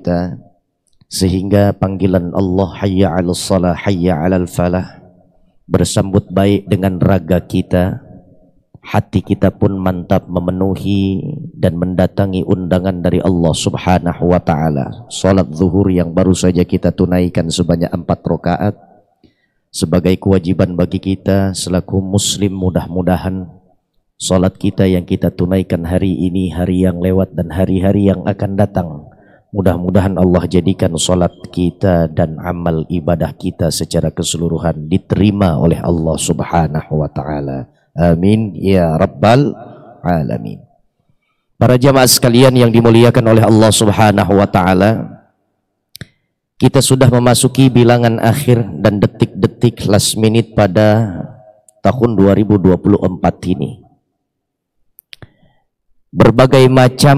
kita, sehingga panggilan Allah hayya 'alal shalah hayya 'alal falah bersambut baik dengan raga kita. Hati kita pun mantap memenuhi dan mendatangi undangan dari Allah Subhanahu wa ta'ala. Salat zuhur yang baru saja kita tunaikan sebanyak 4 rakaat sebagai kewajiban bagi kita selaku muslim. Mudah-mudahan salat kita yang kita tunaikan hari ini, hari yang lewat dan hari-hari yang akan datang, mudah-mudahan Allah jadikan salat kita dan amal ibadah kita secara keseluruhan diterima oleh Allah Subhanahu wa ta'ala. Amin ya rabbal alamin. Para jamaah sekalian yang dimuliakan oleh Allah Subhanahu wa ta'ala, kita sudah memasuki bilangan akhir dan detik-detik last minute pada tahun 2024 ini. Berbagai macam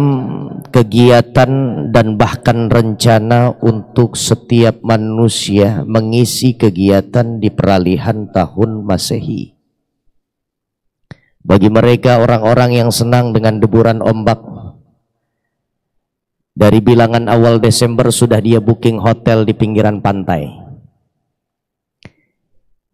kegiatan dan bahkan rencana untuk setiap manusia mengisi kegiatan di peralihan tahun Masehi. Bagi mereka orang-orang yang senang dengan deburan ombak, dari bilangan awal Desember sudah dia booking hotel di pinggiran pantai.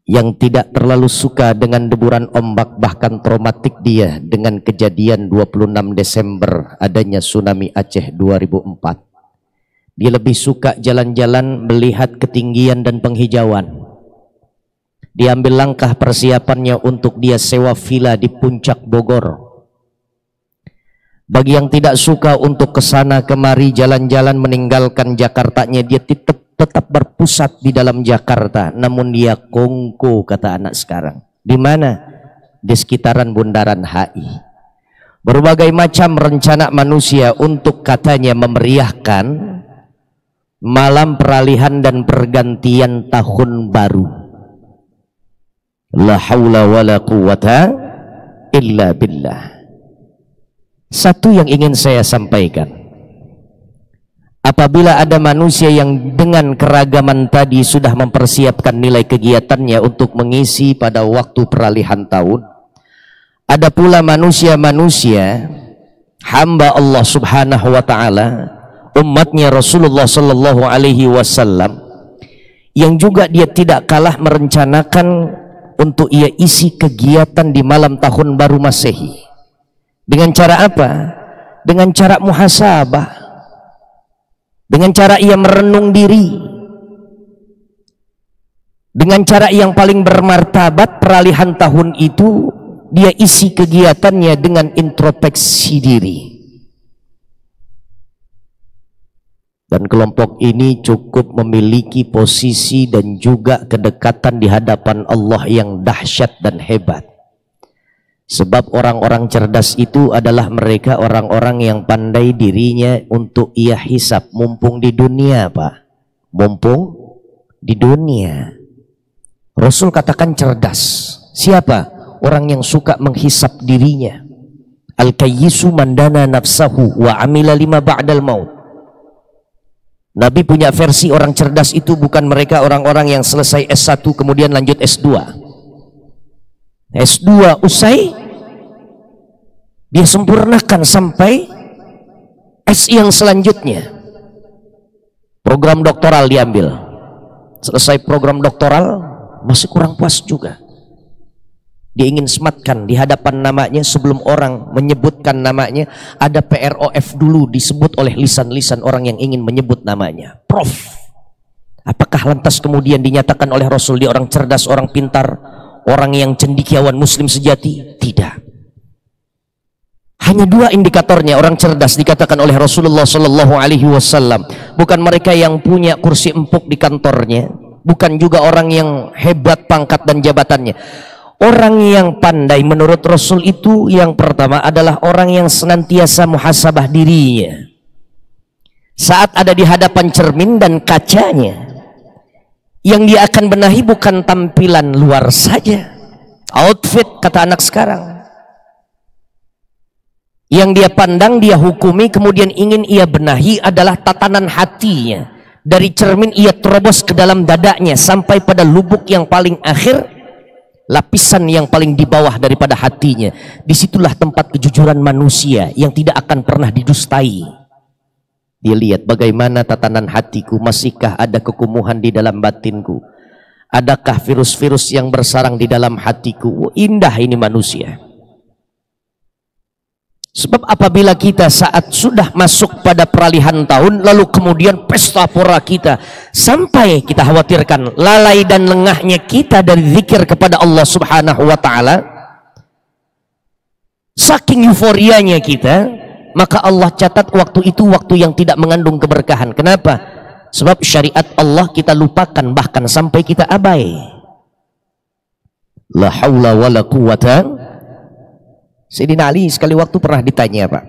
Yang tidak terlalu suka dengan deburan ombak, bahkan traumatik dia dengan kejadian 26 Desember adanya tsunami Aceh 2004. Dia lebih suka jalan-jalan melihat ketinggian dan penghijauan. Diambil langkah persiapannya untuk dia sewa villa di puncak Bogor. Bagi yang tidak suka untuk kesana kemari jalan-jalan meninggalkan Jakartanya, dia tetap berpusat di dalam Jakarta, namun dia kongko, kata anak sekarang. Di mana? Di sekitaran Bundaran HI. Berbagai macam rencana manusia untuk katanya memeriahkan malam peralihan dan pergantian tahun baru. La haula wa la quwata illa billah. Satu yang ingin saya sampaikan, apabila ada manusia yang dengan keragaman tadi sudah mempersiapkan nilai kegiatannya untuk mengisi pada waktu peralihan tahun, ada pula manusia-manusia hamba Allah Subhanahu wa ta'ala, umatnya Rasulullah sallallahu alaihi wasallam, yang juga dia tidak kalah merencanakan untuk ia isi kegiatan di malam tahun baru Masehi. Dengan cara apa? Dengan cara muhasabah, dengan cara ia merenung diri, dengan cara yang paling bermartabat. Peralihan tahun itu dia isi kegiatannya dengan introspeksi diri. Dan kelompok ini cukup memiliki posisi dan juga kedekatan di hadapan Allah yang dahsyat dan hebat. Sebab orang-orang cerdas itu adalah mereka orang-orang yang pandai dirinya untuk ia hisap. Mumpung di dunia, Pak. Mumpung di dunia. Rasul katakan cerdas. Siapa? Orang yang suka menghisap dirinya. Al-kayyisu mandana nafsahu wa amila lima ba'dal maut. Nabi punya versi orang cerdas itu bukan mereka orang-orang yang selesai S1 kemudian lanjut S2. S2 usai, dia sempurnakan sampai S yang selanjutnya. Program doktoral diambil. Selesai program doktoral masih kurang puas juga. Dia ingin sematkan di hadapan namanya, sebelum orang menyebutkan namanya ada PROF dulu disebut oleh lisan-lisan orang yang ingin menyebut namanya. Prof. Apakah lantas kemudian dinyatakan oleh Rasul dia orang cerdas, orang pintar, orang yang cendekiawan muslim sejati? Tidak. Hanya 2 indikatornya orang cerdas dikatakan oleh Rasulullah sallallahu alaihi wasallam. Bukan mereka yang punya kursi empuk di kantornya, bukan juga orang yang hebat pangkat dan jabatannya. Orang yang pandai menurut Rasul itu yang pertama adalah orang yang senantiasa muhasabah dirinya. Saat ada di hadapan cermin dan kacanya, yang dia akan benahi bukan tampilan luar saja, outfit kata anak sekarang. Yang dia pandang, dia hukumi, kemudian ingin ia benahi adalah tatanan hatinya. Dari cermin ia terobos ke dalam dadanya sampai pada lubuk yang paling akhir, lapisan yang paling di bawah daripada hatinya. Disitulah tempat kejujuran manusia yang tidak akan pernah didustai. Dia lihat bagaimana tatanan hatiku, masihkah ada kekumuhan di dalam batinku, adakah virus-virus yang bersarang di dalam hatiku. Indah ini manusia. Sebab apabila kita saat sudah masuk pada peralihan tahun, lalu kemudian pesta pora kita, sampai kita khawatirkan lalai dan lengahnya kita dari zikir kepada Allah Subhanahu wa ta'ala, saking euforianya kita, maka Allah catat waktu itu waktu yang tidak mengandung keberkahan. Kenapa? Sebab syariat Allah kita lupakan, bahkan sampai kita abai. La haula wa la quwata. Sayyidina Ali sekali waktu pernah ditanya, Pak.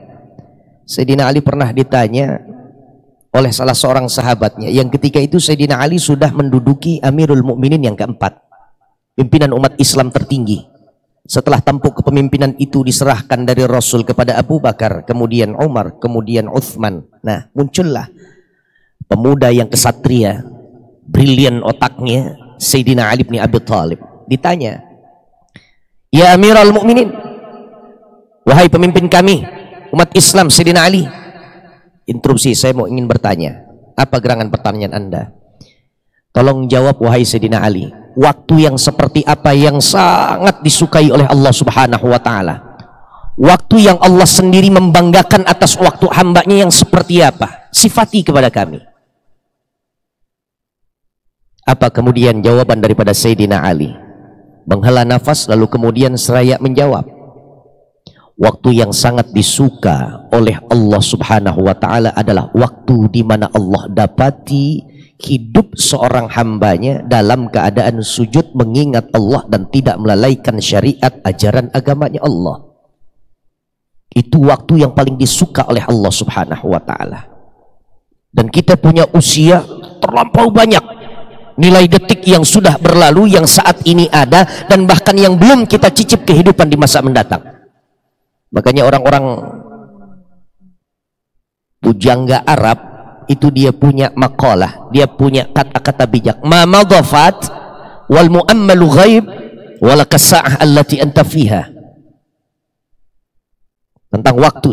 Sayyidina Ali pernah ditanya oleh salah seorang sahabatnya, yang ketika itu Sayyidina Ali sudah menduduki Amirul Mukminin yang keempat, pimpinan umat Islam tertinggi. Setelah tampuk kepemimpinan itu diserahkan dari Rasul kepada Abu Bakar, kemudian Umar, kemudian Uthman. Nah, muncullah pemuda yang kesatria, brilian otaknya, Sayyidina Ali bin Abi Thalib. Ditanya, "Ya Amirul Mukminin, wahai pemimpin kami, umat Islam, Sayyidina Ali." Interupsi, saya ingin bertanya. Apa gerangan pertanyaan Anda? Tolong jawab wahai Sayyidina Ali, waktu yang seperti apa yang sangat disukai oleh Allah Subhanahu wa ta'ala? Waktu yang Allah sendiri membanggakan atas waktu hambanya yang seperti apa? Sifati kepada kami. Apa kemudian jawaban daripada Sayyidina Ali? Menghela nafas lalu kemudian seraya menjawab, waktu yang sangat disuka oleh Allah Subhanahu wa ta'ala adalah waktu di mana Allah dapati hidup seorang hambanya dalam keadaan sujud mengingat Allah dan tidak melalaikan syariat ajaran agamanya Allah. Itu waktu yang paling disuka oleh Allah Subhanahu wa ta'ala. Dan kita punya usia terlampau banyak, nilai detik yang sudah berlalu, yang saat ini ada, dan bahkan yang belum kita cicip kehidupan di masa mendatang. Makanya orang-orang pujangga Arab itu dia punya makalah, dia punya kata-kata bijak. Ma madhafat wal mu'ammalu ghaib wala kasa'ah allati anta fiha. Tentang waktu.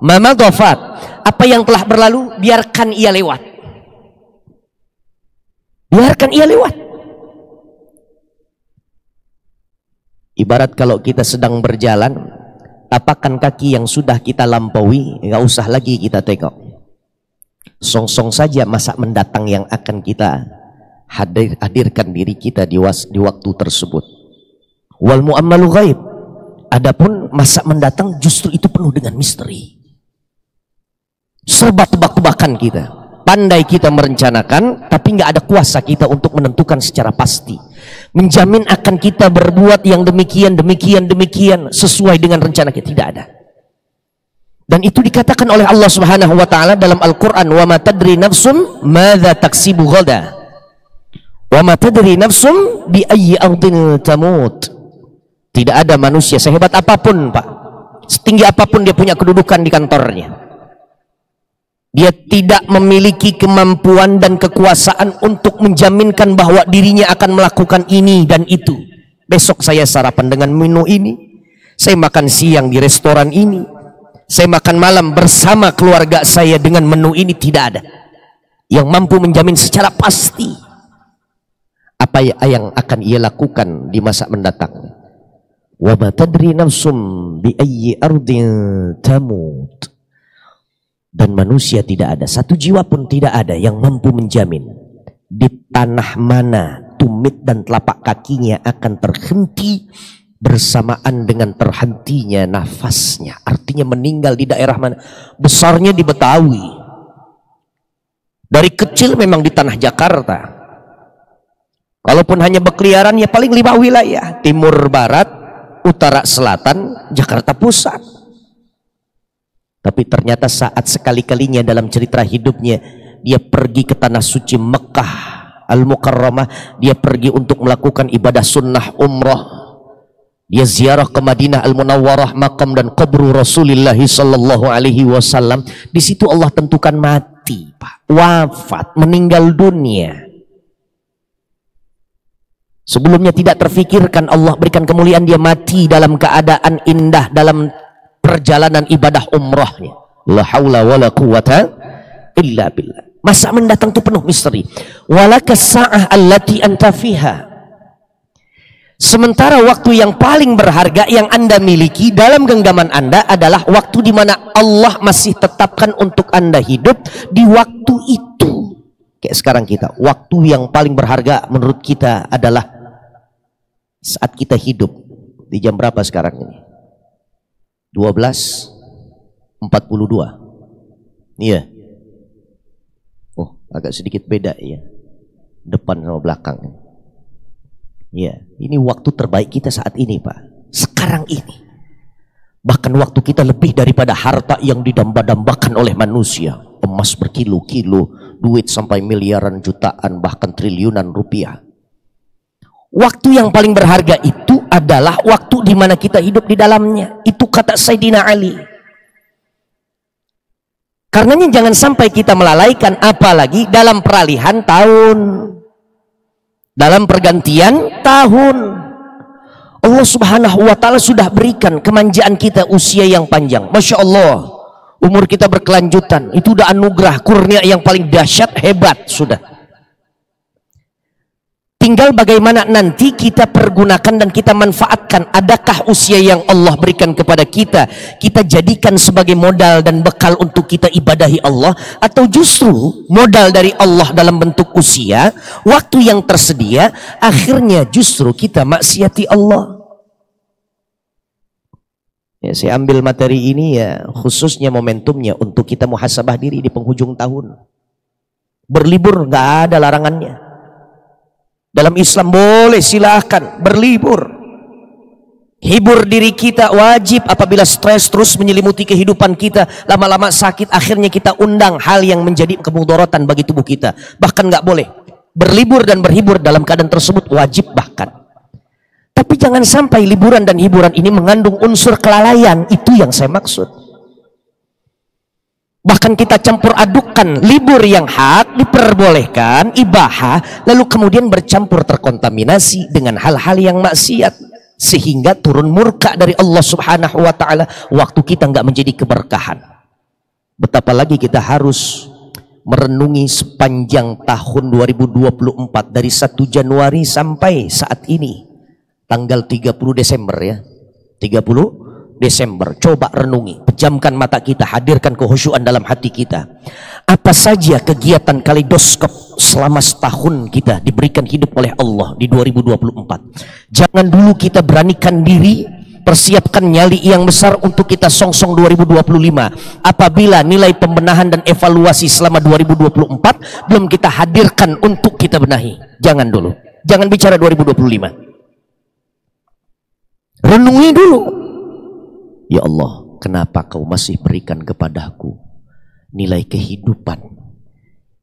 Ma madhafat, apa yang telah berlalu biarkan ia lewat. Biarkan ia lewat. Ibarat kalau kita sedang berjalan, tapakan kaki yang sudah kita lampaui, nggak usah lagi kita tengok. Song-song saja masa mendatang yang akan kita hadirkan diri kita di waktu tersebut. Wal mu'ammalu ghaib. Adapun masa mendatang justru itu penuh dengan misteri. Serba tebak-tebakan kita. Pandai kita merencanakan, tapi nggak ada kuasa kita untuk menentukan secara pasti. Menjamin akan kita berbuat yang demikian, sesuai dengan rencana kita, tidak ada. Dan itu dikatakan oleh Allah Subhanahu wa ta'ala dalam Al-Quran, wa ma tadri nafsum madza taksibu ghada wa ma tadri nafsum bi ayyi ardin tamut. Tidak ada manusia sehebat apapun, Pak, setinggi apapun dia punya kedudukan di kantornya, dia tidak memiliki kemampuan dan kekuasaan untuk menjaminkan bahwa dirinya akan melakukan ini dan itu. Besok saya sarapan dengan menu ini, saya makan siang di restoran ini, saya makan malam bersama keluarga saya dengan menu ini. Tidak ada yang mampu menjamin secara pasti apa yang akan ia lakukan di masa mendatang. Wa ma tadri nafsum bi ayyi ardin tamut. Dan manusia tidak ada, satu jiwa pun tidak ada yang mampu menjamin di tanah mana tumit dan telapak kakinya akan terhenti bersamaan dengan terhentinya nafasnya. Artinya meninggal di daerah mana. Besarnya di Betawi, dari kecil memang di tanah Jakarta. Kalaupun hanya berkeliaran ya paling 5 wilayah, timur, barat, utara, selatan, Jakarta Pusat. Tapi ternyata saat sekali-kalinya dalam cerita hidupnya dia pergi ke tanah suci Mekah Al-Mukarramah, dia pergi untuk melakukan ibadah sunnah umrah, dia ziarah ke Madinah Al-Munawwarah, makam dan kubur Rasulullah sallallahu alaihi wasallam. Di situ Allah tentukan mati, Pak, wafat, meninggal dunia. Sebelumnya tidak terfikirkan Allah berikan kemuliaan dia mati dalam keadaan indah dalam perjalanan ibadah umrahnya. La haula wala quwata illa billah. Masa mendatang itu penuh misteri. Walakas sa'ah allati anta fiha. Sementara waktu yang paling berharga yang Anda miliki dalam genggaman Anda adalah waktu di mana Allah masih tetapkan untuk Anda hidup di waktu itu. Kayak sekarang kita, waktu yang paling berharga menurut kita adalah saat kita hidup. Di jam berapa sekarang ini? 12.42. Iya. Oh, agak sedikit beda ya. Depan sama belakang. Iya, ini waktu terbaik kita saat ini, Pak. Sekarang ini. Bahkan waktu kita lebih daripada harta yang didamba-dambakan oleh manusia. Emas berkilo-kilo, duit sampai miliaran, jutaan, bahkan triliunan rupiah. Waktu yang paling berharga itu adalah waktu di mana kita hidup di dalamnya. Itu kata Sayyidina Ali. Karenanya jangan sampai kita melalaikan, apalagi dalam peralihan tahun, dalam pergantian tahun. Allah Subhanahu wa ta'ala sudah berikan kemanjaan kita usia yang panjang. Masya Allah, umur kita berkelanjutan. Itu udah anugerah, kurnia yang paling dahsyat, hebat sudah. Tinggal bagaimana nanti kita pergunakan dan kita manfaatkan. Adakah usia yang Allah berikan kepada kita, kita jadikan sebagai modal dan bekal untuk kita ibadahi Allah, atau justru modal dari Allah dalam bentuk usia, waktu yang tersedia, akhirnya justru kita maksiati Allah. Ya, saya ambil materi ini ya khususnya momentumnya untuk kita muhasabah diri di penghujung tahun. Berlibur nggak ada larangannya. Dalam Islam boleh, silahkan berlibur. Hibur diri kita wajib. Apabila stres terus menyelimuti kehidupan kita, lama-lama sakit, akhirnya kita undang hal yang menjadi kemudaratan bagi tubuh kita. Bahkan nggak boleh. Berlibur dan berhibur dalam keadaan tersebut wajib bahkan. Tapi jangan sampai liburan dan hiburan ini mengandung unsur kelalaian. Itu yang saya maksud. Bahkan kita campur adukkan libur yang hak diperbolehkan, ibahah, lalu kemudian bercampur terkontaminasi dengan hal-hal yang maksiat, sehingga turun murka dari Allah Subhanahu wa ta'ala. Waktu kita nggak menjadi keberkahan. Betapa lagi kita harus merenungi sepanjang tahun 2024 dari 1 Januari sampai saat ini tanggal 30 Desember ya. 30 Desember, coba renungi, pejamkan mata kita, hadirkan kehusyuan dalam hati kita. Apa saja kegiatan kaleidoskop selama setahun kita diberikan hidup oleh Allah di 2024. Jangan dulu kita beranikan diri, persiapkan nyali yang besar untuk kita songsong 2025. Apabila nilai pembenahan dan evaluasi selama 2024 belum kita hadirkan untuk kita benahi, jangan dulu, jangan bicara 2025. Renungi dulu. Ya Allah, kenapa kau masih berikan kepadaku nilai kehidupan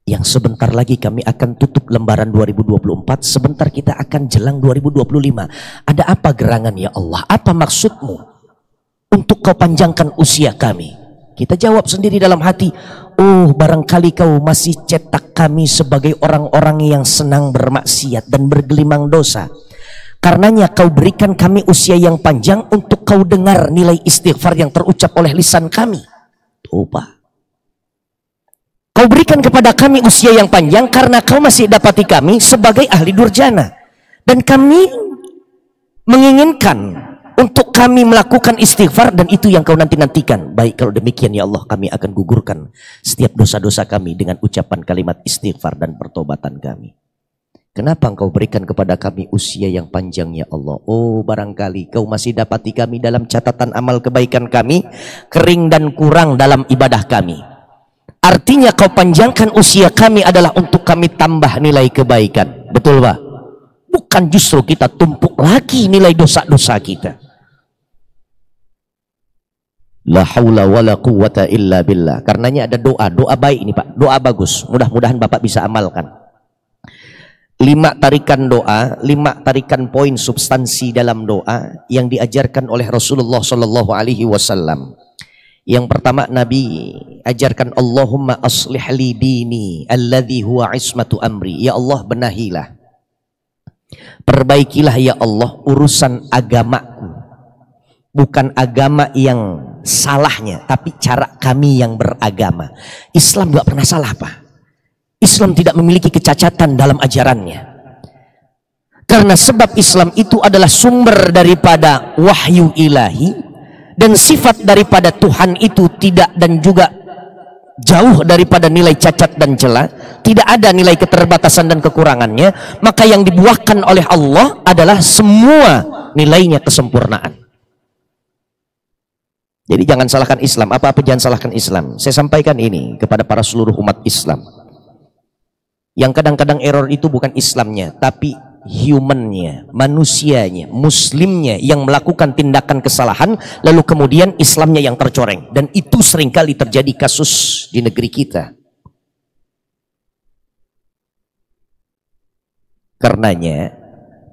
yang sebentar lagi kami akan tutup lembaran 2024, sebentar kita akan jelang 2025. Ada apa gerangan ya Allah? Apa maksudmu untuk kau panjangkan usia kami? Kita jawab sendiri dalam hati, oh barangkali kau masih cetak kami sebagai orang-orang yang senang bermaksiat dan bergelimang dosa. Karenanya kau berikan kami usia yang panjang untuk kau dengar nilai istighfar yang terucap oleh lisan kami. Tuh, kau berikan kepada kami usia yang panjang karena kau masih dapati kami sebagai ahli durjana. Dan kami menginginkan untuk kami melakukan istighfar, dan itu yang kau nanti-nantikan. Baik, kalau demikian ya Allah, kami akan gugurkan setiap dosa-dosa kami dengan ucapan kalimat istighfar dan pertobatan kami. Kenapa engkau berikan kepada kami usia yang panjang ya Allah? Oh barangkali kau masih dapati kami dalam catatan amal kebaikan kami kering dan kurang dalam ibadah kami. Artinya kau panjangkan usia kami adalah untuk kami tambah nilai kebaikan. Betul Pak? Bukan justru kita tumpuk lagi nilai dosa-dosa kita. La haula wala quwwata illa billah. Karenanya ada doa baik ini Pak, doa bagus. Mudah-mudahan Bapak bisa amalkan. 5 tarikan doa, 5 tarikan poin substansi dalam doa yang diajarkan oleh Rasulullah Sallallahu Alaihi Wasallam. Yang pertama Nabi ajarkan, Allahumma aslih li dini alladhi huwa ismatu amri. Ya Allah, benahilah, perbaikilah ya Allah urusan agamaku, bukan agama yang salahnya, tapi cara kami yang beragama. Islam nggak pernah salah, Pak. Islam tidak memiliki kecacatan dalam ajarannya. Karena sebab Islam itu adalah sumber daripada wahyu ilahi, dan sifat daripada Tuhan itu tidak dan juga jauh daripada nilai cacat dan celah, tidak ada nilai keterbatasan dan kekurangannya. Maka yang dibuahkan oleh Allah adalah semua nilainya kesempurnaan. Jadi jangan salahkan Islam, apa-apa jangan salahkan Islam. Saya sampaikan ini kepada para seluruh umat Islam. Yang kadang-kadang error itu bukan Islamnya, tapi humannya, manusianya, muslimnya yang melakukan tindakan kesalahan, lalu kemudian Islamnya yang tercoreng. Dan itu seringkali terjadi kasus di negeri kita. Karenanya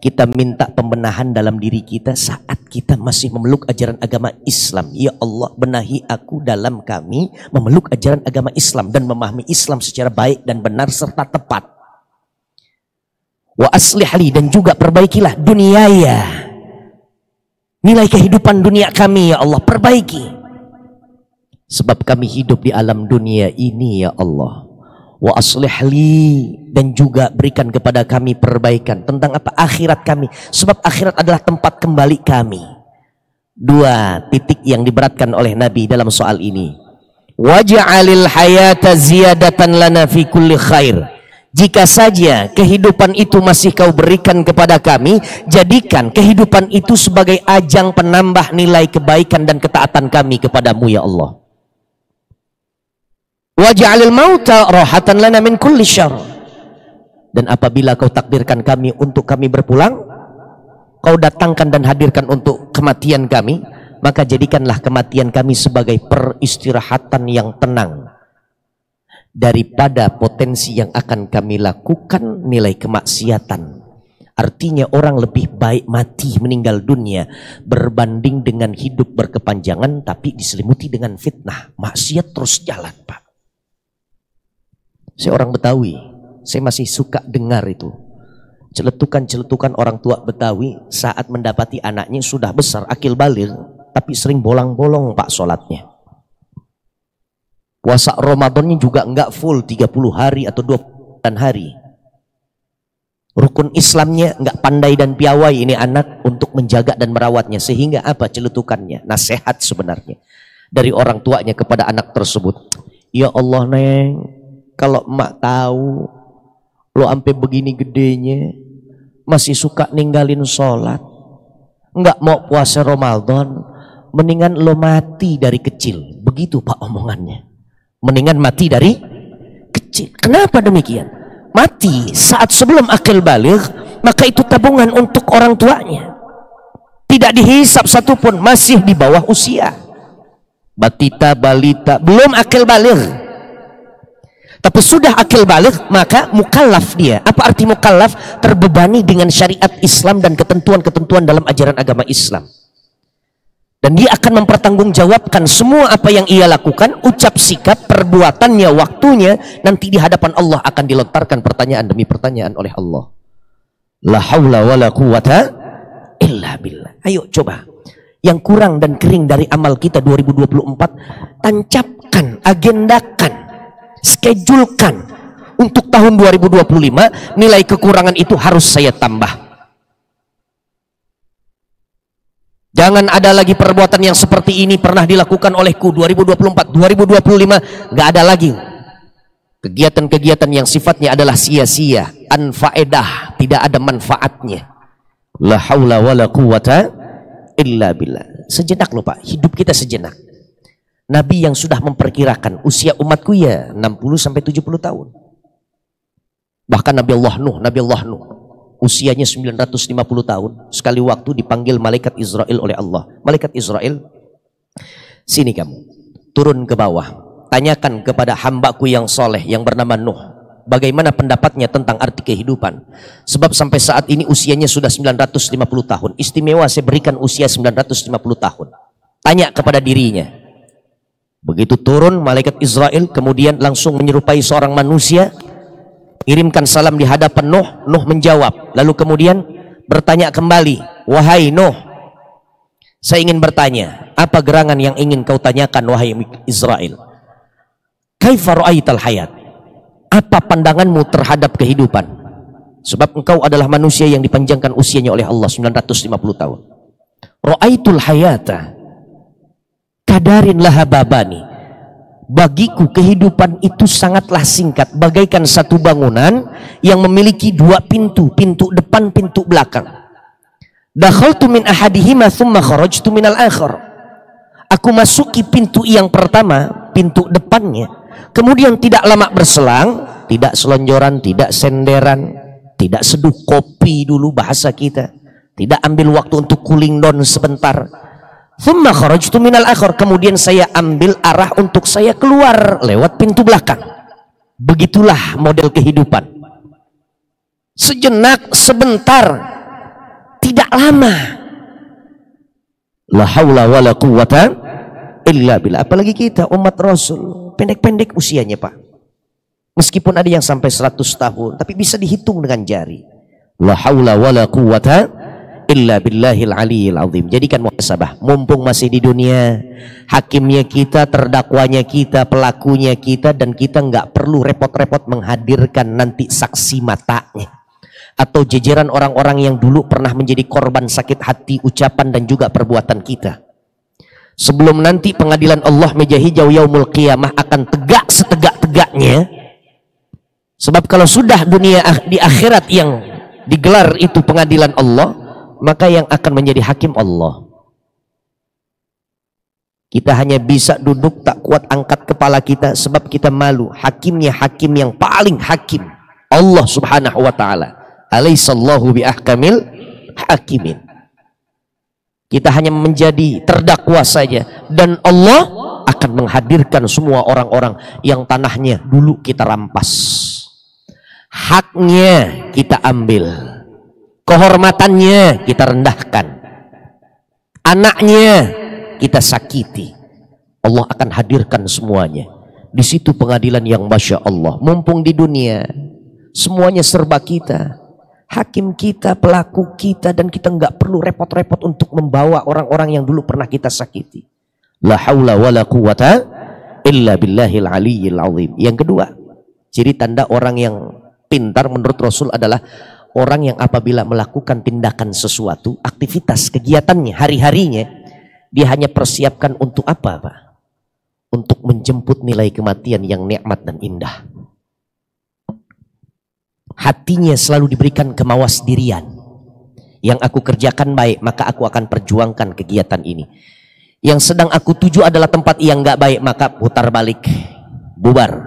kita minta pembenahan dalam diri kita saat kita masih memeluk ajaran agama Islam. Ya Allah, benahi aku dalam kami memeluk ajaran agama Islam dan memahami Islam secara baik dan benar serta tepat. Wa aslihli, dan juga perbaikilah duniaya, nilai kehidupan dunia kami ya Allah, perbaiki. Sebab kami hidup di alam dunia ini ya Allah. Wa aslihli, dan juga berikan kepada kami perbaikan tentang apa? Akhirat kami. Sebab akhirat adalah tempat kembali kami. Dua titik yang diberatkan oleh Nabi dalam soal ini. Waj'alil hayata ziyadatan lana fi kulli khair. Jika saja kehidupan itu masih kau berikan kepada kami, jadikan kehidupan itu sebagai ajang penambah nilai kebaikan dan ketaatan kami kepadamu ya Allah. Waj'alil mauta rahatan lana min kulli syarr. Dan apabila kau takdirkan kami untuk kami berpulang, kau datangkan dan hadirkan untuk kematian kami, maka jadikanlah kematian kami sebagai peristirahatan yang tenang daripada potensi yang akan kami lakukan nilai kemaksiatan. Artinya orang lebih baik mati meninggal dunia berbanding dengan hidup berkepanjangan tapi diselimuti dengan fitnah. Maksiat terus jalan, Pak. Saya orang Betawi, saya masih suka dengar itu celetukan-celetukan orang tua Betawi saat mendapati anaknya sudah besar, akil baligh, tapi sering bolong-bolong Pak sholatnya. Puasa Ramadannya juga enggak full 30 hari atau 20 hari. Rukun Islamnya enggak pandai dan piawai ini anak untuk menjaga dan merawatnya. Sehingga apa celetukannya? Nasihat sebenarnya dari orang tuanya kepada anak tersebut. Ya Allah Neng, kalau emak tahu lo sampai begini gedenya masih suka ninggalin sholat, enggak mau puasa Ramadan, mendingan lo mati dari kecil. Begitu Pak omongannya. Mendingan mati dari kecil. Kenapa demikian? Mati saat sebelum akil baligh, maka itu tabungan untuk orang tuanya. Tidak dihisap satupun, masih di bawah usia. Batita, balita, belum akil baligh. Tapi sudah akil baligh, maka mukallaf dia. Apa arti mukallaf? Terbebani dengan syariat Islam dan ketentuan-ketentuan dalam ajaran agama Islam. Dan dia akan mempertanggungjawabkan semua apa yang ia lakukan, ucap sikap, perbuatannya, waktunya. Nanti di hadapan Allah akan dilontarkan pertanyaan demi pertanyaan oleh Allah. La haula wa la quwata illa billah. Ayo coba. Yang kurang dan kering dari amal kita 2024, tancapkan, agendakan, schedulekan. Untuk tahun 2025, nilai kekurangan itu harus saya tambah. Jangan ada lagi perbuatan yang seperti ini pernah dilakukan olehku 2024, 2025, nggak ada lagi. Kegiatan-kegiatan yang sifatnya adalah sia-sia, anfaedah, tidak ada manfaatnya. La haula wa la quwata illa billah. Sejenak loh Pak, hidup kita sejenak. Nabi yang sudah memperkirakan usia umatku ya 60-70 tahun. Bahkan Nabi Allah Nuh, usianya 950 tahun. Sekali waktu dipanggil malaikat Israel oleh Allah. Malaikat Israel, sini kamu, turun ke bawah. Tanyakan kepada hambaku yang soleh yang bernama Nuh, bagaimana pendapatnya tentang arti kehidupan. Sebab sampai saat ini usianya sudah 950 tahun. Istimewa saya berikan usia 950 tahun. Tanya kepada dirinya. Begitu turun malaikat Israel, kemudian langsung menyerupai seorang manusia, kirimkan salam di hadapan Nuh. Nuh menjawab, lalu kemudian bertanya kembali, wahai Nuh, Saya ingin bertanya, apa gerangan yang ingin kau tanyakan wahai Israel? Kaifa ra'aital hayat? Apa pandanganmu terhadap kehidupan? Sebab engkau adalah manusia yang dipanjangkan usianya oleh Allah 950 tahun. Ra'aitul hayata kadarin laha babani. Bagiku kehidupan itu sangatlah singkat, bagaikan satu bangunan yang memiliki dua pintu, pintu depan, pintu belakang. Dakhaltu min ahadihima thumma kharajtu minal akhar. Aku masuki pintu yang pertama, pintu depannya. Kemudian tidak lama berselang, tidak selonjoran, tidak senderan, tidak seduh kopi dulu bahasa kita, tidak ambil waktu untuk cooling down sebentar. Thumma kharajtu minal akhar. Kemudian saya ambil arah untuk saya keluar lewat pintu belakang. Begitulah model kehidupan. Sejenak, sebentar, tidak lama. La haula wala quwwata illa billah. Apalagi kita umat Rasul, pendek-pendek usianya Pak. Meskipun ada yang sampai 100 tahun, tapi bisa dihitung dengan jari. La haula wala quwwata illa billahil aliyil azim. Jadikan muhasabah, mumpung masih di dunia, hakimnya kita, terdakwanya kita, pelakunya kita, dan kita nggak perlu repot-repot menghadirkan nanti saksi matanya atau jajaran orang-orang yang dulu pernah menjadi korban sakit hati, ucapan dan juga perbuatan kita. Sebelum nanti pengadilan Allah meja hijau yaumul qiyamah akan tegak setegak-tegaknya. Sebab kalau sudah dunia di akhirat yang digelar itu pengadilan Allah, maka yang akan menjadi hakim Allah. Kita hanya bisa duduk tak kuat angkat kepala kita sebab kita malu. Hakimnya hakim yang paling hakim, Allah subhanahu wa ta'ala. Alaihissallahu biahkamil hakimin. Kita hanya menjadi terdakwa saja, dan Allah akan menghadirkan semua orang-orang yang tanahnya dulu kita rampas, haknya kita ambil, kehormatannya kita rendahkan, anaknya kita sakiti. Allah akan hadirkan semuanya. Di situ pengadilan yang masya Allah. Mumpung di dunia semuanya serba kita, hakim kita, pelaku kita, dan kita nggak perlu repot-repot untuk membawa orang-orang yang dulu pernah kita sakiti. La haula wala quwwata illa billahil aliyyil azim. Yang kedua, ciri tanda orang yang pintar menurut Rasul adalah orang yang apabila melakukan tindakan sesuatu, aktivitas, kegiatannya, hari-harinya, dia hanya persiapkan untuk apa, Pak? Untuk menjemput nilai kematian yang nikmat dan indah. Hatinya selalu diberikan kemawas dirian. Yang aku kerjakan baik, maka aku akan perjuangkan kegiatan ini. Yang sedang aku tuju adalah tempat yang nggak baik, maka putar balik, bubar.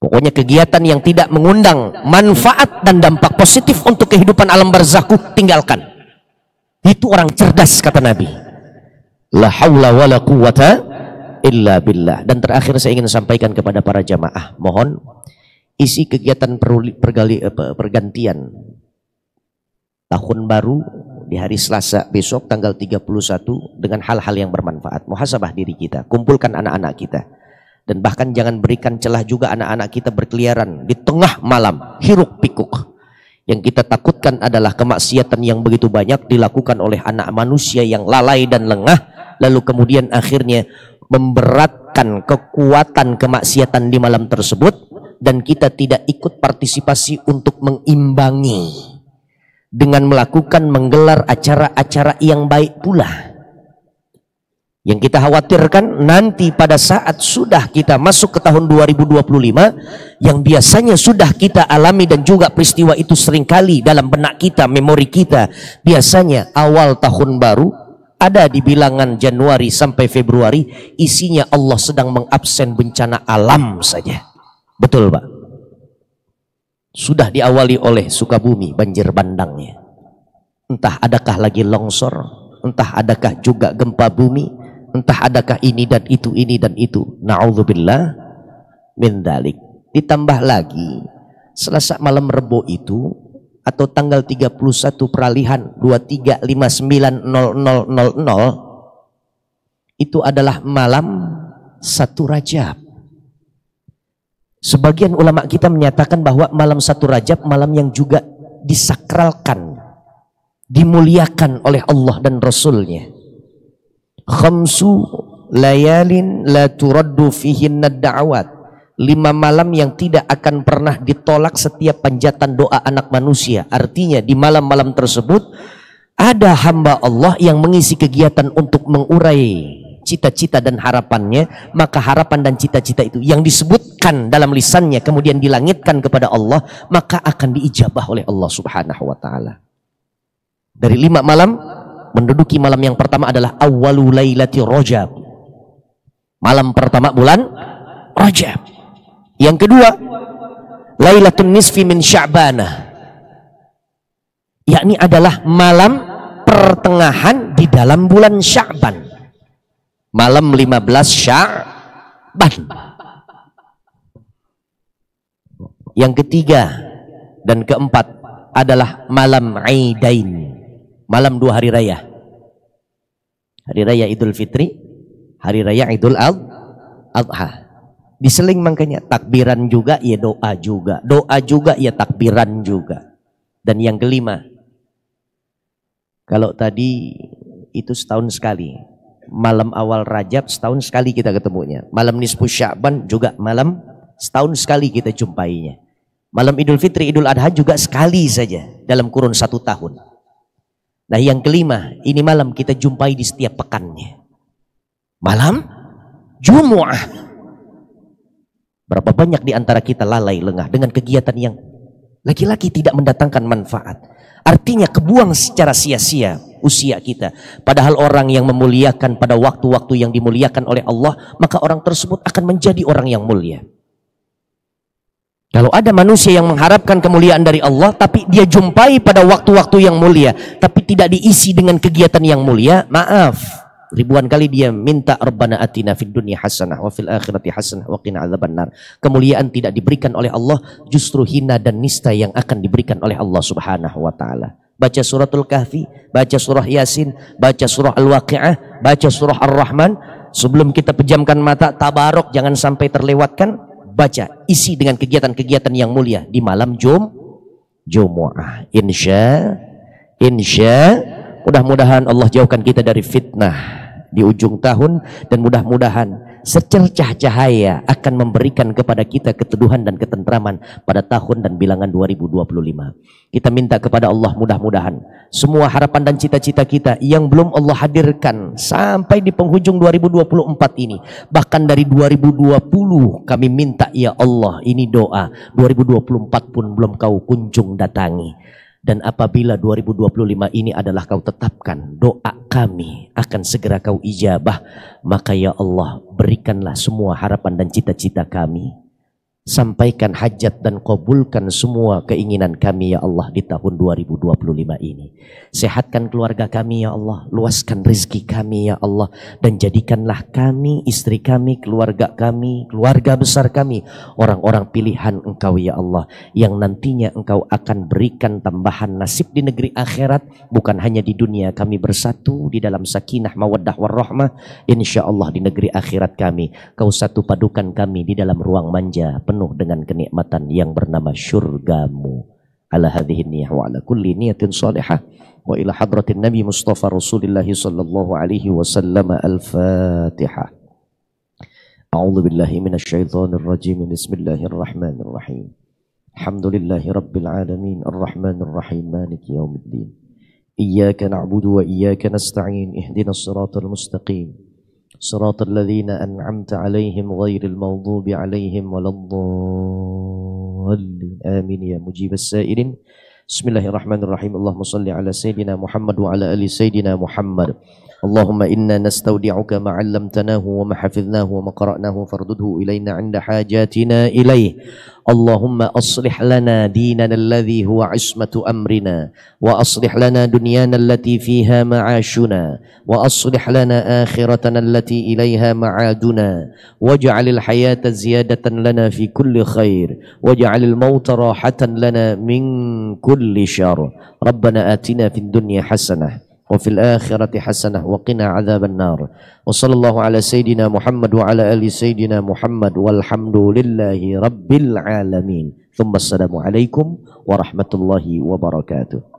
Pokoknya kegiatan yang tidak mengundang manfaat dan dampak positif untuk kehidupan alam barzakh, tinggalkan. Itu orang cerdas, kata Nabi. La haula wala quwwata illa billah. Dan terakhir saya ingin sampaikan kepada para jamaah, mohon isi kegiatan pergantian tahun baru di hari Selasa besok tanggal 31 dengan hal-hal yang bermanfaat. Muhasabah diri kita, kumpulkan anak-anak kita, dan bahkan jangan berikan celah juga anak-anak kita berkeliaran di tengah malam hiruk pikuk. Yang kita takutkan adalah kemaksiatan yang begitu banyak dilakukan oleh anak manusia yang lalai dan lengah, lalu kemudian akhirnya memberatkan kekuatan kemaksiatan di malam tersebut, dan kita tidak ikut partisipasi untuk mengimbangi dengan menggelar acara-acara yang baik pula. Yang kita khawatirkan nanti pada saat sudah kita masuk ke tahun 2025, yang biasanya sudah kita alami dan juga peristiwa itu seringkali dalam benak kita, memori kita, biasanya awal tahun baru ada di bilangan Januari sampai Februari, isinya Allah sedang mengabsen bencana alam saja. Betul, Pak? Sudah diawali oleh Sukabumi, banjir bandangnya. Entah adakah lagi longsor, entah adakah juga gempa bumi, entah adakah ini dan itu, ini dan itu. Na'udzubillah min dzalik. Ditambah lagi, Selasa malam Rebo itu, atau tanggal 31 peralihan 23590000, itu adalah malam 1 Rajab. Sebagian ulama kita menyatakan bahwa malam 1 Rajab malam yang juga disakralkan. dimuliakan oleh Allah dan Rasulnya. Khamsu layalin la turaddu fihinna da'awat. 5 malam yang tidak akan pernah ditolak setiap panjatan doa anak manusia. Artinya di malam-malam tersebut ada hamba Allah yang mengisi kegiatan untuk mengurai cita-cita dan harapannya. Maka harapan dan cita-cita itu yang disebutkan dalam lisannya kemudian dilangitkan kepada Allah, maka akan diijabah oleh Allah subhanahu wa ta'ala. Dari 5 malam, menduduki malam yang pertama adalah awwalu lailati Rajab, malam pertama bulan Rajab. Yang kedua, Lailatun Nisfi min Sya'banah, yakni adalah malam pertengahan di dalam bulan Sya'ban, malam 15 Sya'ban. Yang ketiga dan keempat adalah malam Aidain, malam 2 hari raya. Hari raya Idul Fitri, hari raya Idul Adha. Diseling makanya, takbiran juga ya doa juga, doa juga ya takbiran juga. Dan yang kelima, kalau tadi itu setahun sekali, malam awal Rajab setahun sekali kita ketemunya, malam nisfu Sya'ban juga malam setahun sekali kita jumpainya, malam Idul Fitri Idul Adha juga sekali saja dalam kurun 1 tahun. Nah yang kelima, ini malam kita jumpai di setiap pekannya, malam Jumu'ah. Berapa banyak di antara kita lalai lengah dengan kegiatan yang laki-laki tidak mendatangkan manfaat. Artinya kebuang secara sia-sia usia kita. Padahal orang yang memuliakan pada waktu-waktu yang dimuliakan oleh Allah, maka orang tersebut akan menjadi orang yang mulia. Kalau ada manusia yang mengharapkan kemuliaan dari Allah, tapi dia jumpai pada waktu-waktu yang mulia, tapi tidak diisi dengan kegiatan yang mulia, maaf. Ribuan kali dia minta Rabbana atina fid dunya hasanah wa fil akhirati hasanah wa qina adzabannar. Kemuliaan tidak diberikan oleh Allah, justru hina dan nista yang akan diberikan oleh Allah subhanahu wa ta'ala. Baca suratul Kahfi, baca surah Yasin, baca surah Al-Waqi'ah, baca surah Ar-Rahman. Sebelum kita pejamkan mata, tabarok jangan sampai terlewatkan. Baca, isi dengan kegiatan-kegiatan yang mulia di malam Jumu'ah. Insya mudah-mudahan Allah jauhkan kita dari fitnah di ujung tahun, dan mudah-mudahan secercah cahaya akan memberikan kepada kita keteduhan dan ketentraman pada tahun dan bilangan 2025. Kita minta kepada Allah mudah-mudahan semua harapan dan cita-cita kita yang belum Allah hadirkan sampai di penghujung 2024 ini, bahkan dari 2020 kami minta ya Allah, ini doa 2024 pun belum kau kunjung datangi. Dan apabila 2025 ini adalah kau tetapkan, doa kami akan segera kau ijabah. Maka ya Allah, berikanlah semua harapan dan cita-cita kami. Sampaikan hajat dan kabulkan semua keinginan kami ya Allah di tahun 2025 ini. Sehatkan keluarga kami ya Allah, luaskan rezeki kami ya Allah, dan jadikanlah kami, istri kami, keluarga besar kami, orang-orang pilihan Engkau ya Allah, yang nantinya Engkau akan berikan tambahan nasib di negeri akhirat. Bukan hanya di dunia kami bersatu di dalam sakinah mawaddah warahmah, insya Allah di negeri akhirat kami Kau satu padukan kami di dalam ruang manja penuh dengan kenikmatan yang bernama syurgamu. Ala hadhihi niyah wa ala kulli niyatin salihah wa ila hadratin Nabi Mustafa Rasulullah sallallahu alaihi wasallam. Al-Fatihah. A'udzu billahi minasy syaithanir rajim. Bismillahirrahmanirrahim. Alhamdulillahi rabbil alamin arrahmanir rahim maliki yaumiddin. Iyyaka na'budu wa iyyaka nasta'in. Ihdinas siratal mustaqim. صراط الذين أنعمت عليهم غير المغضوب عليهم ولا الضالين آمين يا مجيب السائلين. بسم الله الرحمن الرحيم. اللهم صل على سيدنا محمد وعلى آل سيدنا محمد. اللهم إنا نستودعك ما علمتناه وما حفظناه وما قرأناه فاردده إلينا عند حاجاتنا إليه. اللهم أصلح لنا ديننا الذي هو عصمة أمرنا، وأصلح لنا دنيانا التي فيها معاشنا، وأصلح لنا آخرتنا التي إليها معادنا، واجعل الحياة زيادة لنا في كل خير، واجعل الموت راحة لنا من كل شر. ربنا آتنا في الدنيا حسنة وفي الآخرة حسنة وقنا عذاب النار. وصلى الله على سيدنا محمد وعلى آل سيدنا محمد والحمد لله رب العالمين. ثم السلام عليكم ورحمة الله وبركاته.